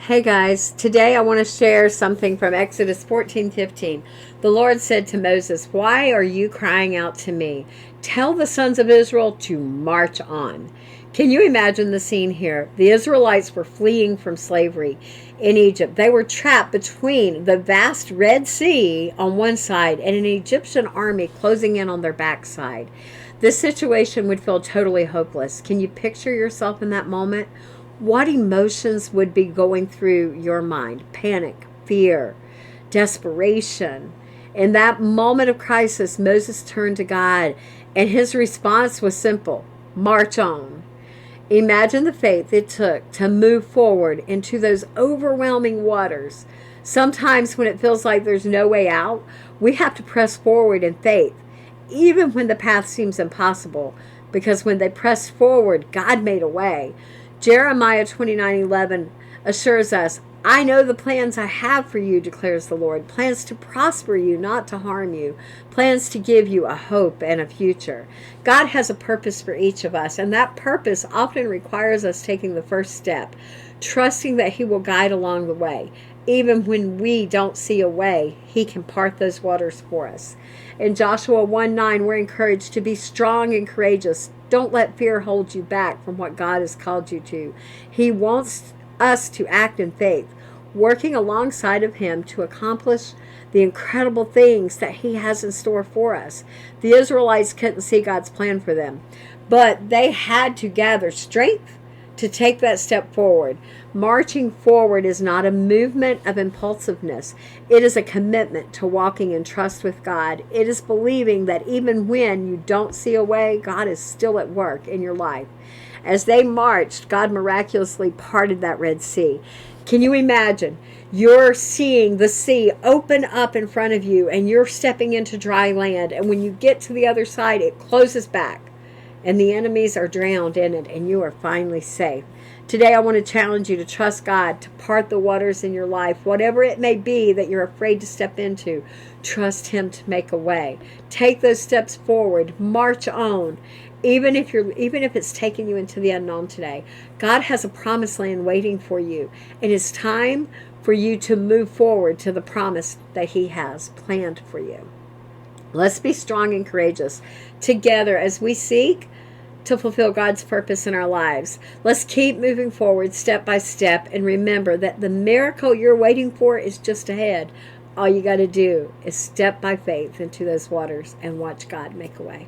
Hey guys, today I want to share something from Exodus 14:15. The Lord said to Moses, "Why are you crying out to me? Tell the sons of Israel to march on." Can you imagine the scene here? The Israelites were fleeing from slavery in Egypt. They were trapped between the vast Red Sea on one side and an Egyptian army closing in on their backside. This situation would feel totally hopeless. Can you picture yourself in that moment? What emotions would be going through your mind? Panic, fear, desperation. In that moment of crisis, Moses turned to God, and his response was simple: march on. Imagine the faith it took to move forward into those overwhelming waters. Sometimes, when it feels like there's no way out, we have to press forward in faith, even when the path seems impossible, because when they pressed forward, God made a way. Jeremiah 29:11 assures us, "I know the plans I have for you, declares the Lord, plans to prosper you, not to harm you, plans to give you a hope and a future." God has a purpose for each of us, and that purpose often requires us taking the first step, trusting that He will guide along the way. Even when we don't see a way, He can part those waters for us. In Joshua 1:9, we're encouraged to be strong and courageous. Don't let fear hold you back from what God has called you to. He wants us to act in faith, working alongside of Him to accomplish the incredible things that He has in store for us. The Israelites couldn't see God's plan for them, but they had to gather strength to take that step forward. Marching forward is not a movement of impulsiveness. It is a commitment to walking in trust with God. It is believing that even when you don't see a way, God is still at work in your life. As they marched, God miraculously parted that Red Sea. Can you imagine? You're seeing the sea open up in front of you, and you're stepping into dry land, and when you get to the other side, it closes back, and the enemies are drowned in it, and you are finally safe. Today, I want to challenge you to trust God to part the waters in your life. Whatever it may be that you're afraid to step into, trust Him to make a way. Take those steps forward. March on. Even if it's taking you into the unknown today, God has a promised land waiting for you, and it's time for you to move forward to the promise that He has planned for you. Let's be strong and courageous together as we seek to fulfill God's purpose in our lives. Let's keep moving forward step by step, and remember that the miracle you're waiting for is just ahead. All you got to do is step by faith into those waters and watch God make a way.